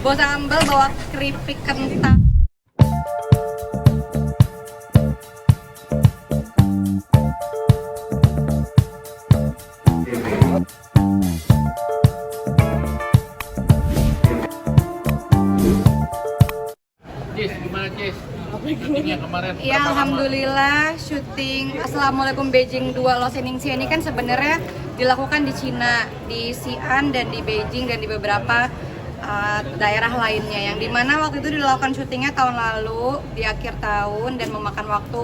Bawa sambal, bawa keripik kentang. Cis, gimana Cis? Syutingnya kemarin? Ya alhamdulillah syuting Assalamualaikum Beijing 2 Los Ningsia ini kan sebenarnya dilakukan di Cina, di Xi'an dan di Beijing dan di beberapa daerah lainnya, yang dimana waktu itu dilakukan syutingnya tahun lalu di akhir tahun dan memakan waktu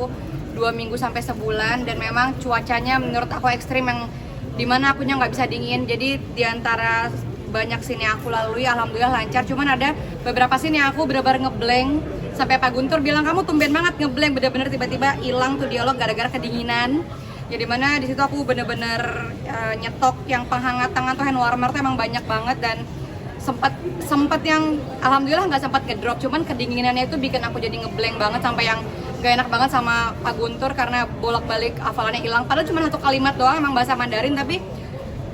2 minggu sampai sebulan, dan memang cuacanya menurut aku ekstrim, yang dimana akunya nggak bisa dingin. Jadi diantara banyak scene yang aku lalui alhamdulillah lancar, cuman ada beberapa scene yang aku benar-benar ngeblank sampai Pak Guntur bilang kamu tumben banget ngeblank, bener-bener tiba-tiba hilang tuh dialog gara-gara kedinginan. Jadi mana di situ aku bener-bener nyetok yang penghangat tangan tuh, hand warmer tuh emang banyak banget, dan sempat yang alhamdulillah nggak sempat ngedrop, cuman kedinginannya itu bikin aku jadi ngeblank banget sampai yang gak enak banget sama Pak Guntur karena bolak-balik hafalannya hilang. Padahal cuma satu kalimat doang emang bahasa Mandarin, tapi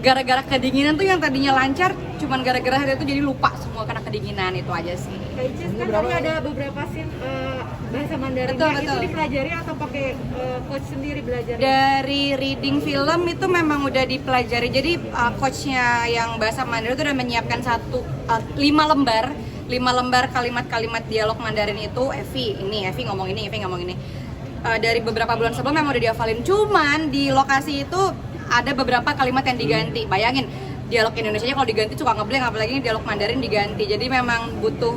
gara-gara kedinginan tuh yang tadinya lancar cuman gara-gara hari itu jadi lupa semua karena kedinginan. Itu aja sih. Kak Icis, kan tadi ada beberapa scene bahasa Mandarin. Betul. Itu dipelajari atau pakai coach sendiri belajar? Dari reading film itu memang udah dipelajari. Jadi coachnya yang bahasa Mandarin itu udah menyiapkan 5 lembar kalimat-kalimat dialog Mandarin itu. Evi ngomong ini. Dari beberapa bulan sebelum memang udah dihafalin. Cuman di lokasi itu ada beberapa kalimat yang diganti. Bayangin, dialog Indonesianya kalau diganti suka ngeblank, apalagi dialog Mandarin diganti. Jadi memang butuh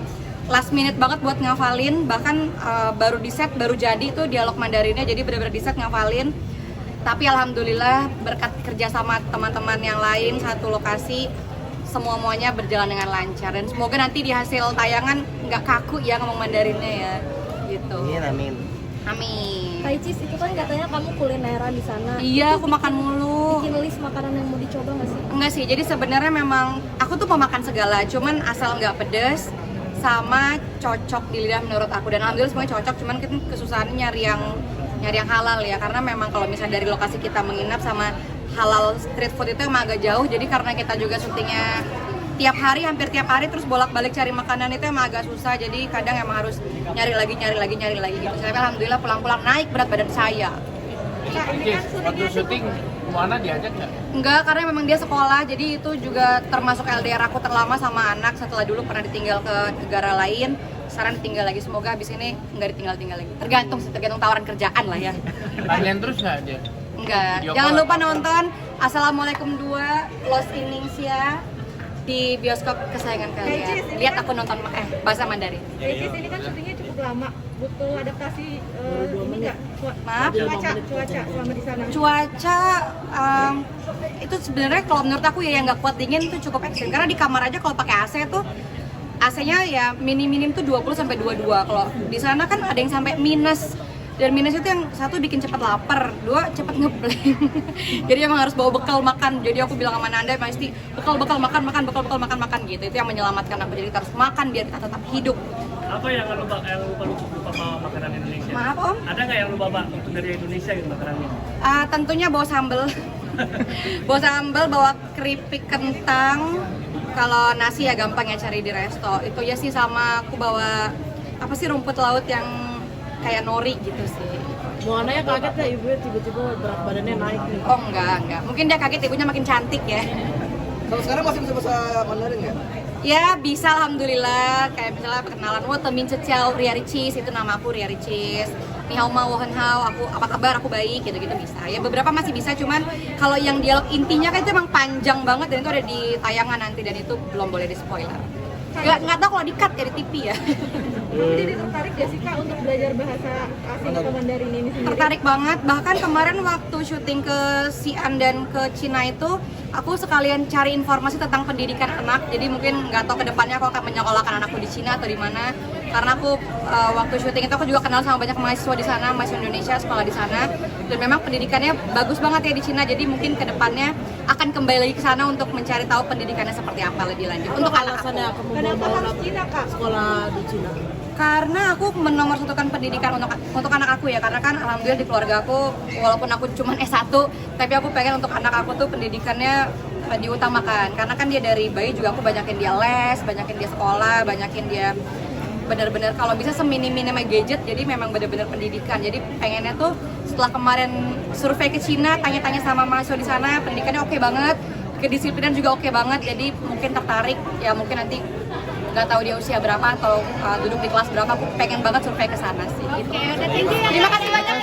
last minute banget buat ngafalin. Bahkan baru di set, baru jadi tuh dialog Mandarinnya, jadi benar-benar di set ngafalin. Tapi alhamdulillah berkat kerja sama teman-teman yang lain satu lokasi, semuanya berjalan dengan lancar, dan semoga nanti di hasil tayangan nggak kaku ya ngomong Mandarinnya ya, gitu. Amin. Kak Icis, itu kan katanya kamu kulineran di sana. Iya, aku makan mulu. Bikin list makanan yang mau dicoba nggak sih? Enggak sih, jadi sebenarnya memang aku tuh pemakan segala, cuman asal nggak pedes sama cocok di lidah menurut aku, dan alhamdulillah semuanya cocok. Cuman kita kesusahan nyari yang halal ya, karena memang kalau misalnya dari lokasi kita menginap sama halal street food itu emang agak jauh. Jadi karena kita juga syutingnya hampir tiap hari terus bolak-balik cari makanan, itu emang agak susah. Jadi kadang emang harus nyari lagi gitu. Tapi alhamdulillah pulang-pulang naik berat badan saya. Cis, waktu syuting Moana diajak nggak? Enggak, karena memang dia sekolah, jadi itu juga termasuk LDR aku terlama sama anak, setelah dulu pernah ditinggal ke negara lain, sekarang ditinggal lagi. Semoga habis ini nggak ditinggal lagi. Tergantung tawaran kerjaan lah ya. Tanyain terus nggak dia? Enggak. Video Jangan call. lupa nonton Assalamualaikum 2 Los Ningsia di bioskop kesayangan kalian. Lihat aku nonton bahasa Mandarin. Kak Icis, ini kan syutingnya cukup lama, butuh adaptasi ini nggak? Maaf? Cuaca selama di sana. Cuaca itu sebenarnya kalau menurut aku ya yang nggak kuat dingin itu cukup ekstrim, karena di kamar aja kalau pakai AC tuh AC-nya ya minim tuh 20 sampai 22. Kalau di sana kan ada yang sampai minus. Dan minus itu yang satu bikin cepat lapar, dua cepat ngeblank. Jadi emang harus bawa bekal makan. Jadi aku bilang sama Nanda pasti bekal makan gitu. Itu yang menyelamatkan aku. Jadi kita harus makan biar kita tetap hidup. Apa yang lupa bawa makanan Indonesia? Maaf Om. Ada nggak yang lupa bawa untuk dari Indonesia gitu makanannya? Tentunya bawa sambal. Bawa keripik kentang. Kalau nasi ya gampang ya cari di resto. Itu ya sih, sama aku bawa rumput laut yang kayak nori gitu sih. Moana ya kaget ya ibu tiba-tiba berat badannya naik nih. Oh enggak. Mungkin dia kaget ibunya makin cantik ya. Kalau sekarang masih bisa bahasa Mandarin nggak? Ya bisa alhamdulillah. Kayak misalnya perkenalan, temin ceciao Ria Ricis, itu nama aku Ria Ricis. Ni hao ma wo hen hao, aku apa kabar, aku baik, gitu-gitu bisa. Ya beberapa masih bisa, cuman kalau yang dialog intinya kan itu emang panjang banget, dan itu ada di tayangan nanti, dan itu belum boleh di spoiler. Nggak tahu kalau di-cut ya di TV ya. Jadi tertarik gak sih Kak untuk belajar bahasa asing atau Mandarin ini sendiri? Tertarik banget, bahkan kemarin waktu syuting ke Xi'an dan ke Cina itu aku sekalian cari informasi tentang pendidikan anak. Jadi mungkin nggak tahu kedepannya aku akan menyekolahkan anakku di Cina atau di mana, karena aku waktu syuting itu aku juga kenal sama banyak mahasiswa di sana, mahasiswa Indonesia sekolah di sana, dan memang pendidikannya bagus banget ya di Cina. Jadi mungkin kedepannya akan kembali lagi ke sana untuk mencari tahu pendidikannya seperti apa lebih lanjut untuk anak aku. Alasannya kamu Kenapa mau harus Cina Kak? sekolah di Cina? Karena aku menomorsatukan pendidikan untuk anak aku ya, karena kan alhamdulillah di keluarga aku walaupun aku cuma S1, tapi aku pengen untuk anak aku tuh pendidikannya diutamakan karena kan dia dari bayi juga aku banyakin dia les, banyakin dia sekolah, banyakin dia benar-benar kalau bisa seminim-minimnya gadget, jadi memang benar-benar pendidikan. Jadi pengennya tuh setelah kemarin survei ke Cina, tanya-tanya sama mahasiswa di sana, pendidikannya oke banget, kedisiplinan juga oke banget, jadi mungkin tertarik ya mungkin nanti nggak tahu dia usia berapa atau duduk di kelas berapa, aku pengen banget survei ke sana sih. Gitu. Oke, udah thank you ya. Terima kasih banyak.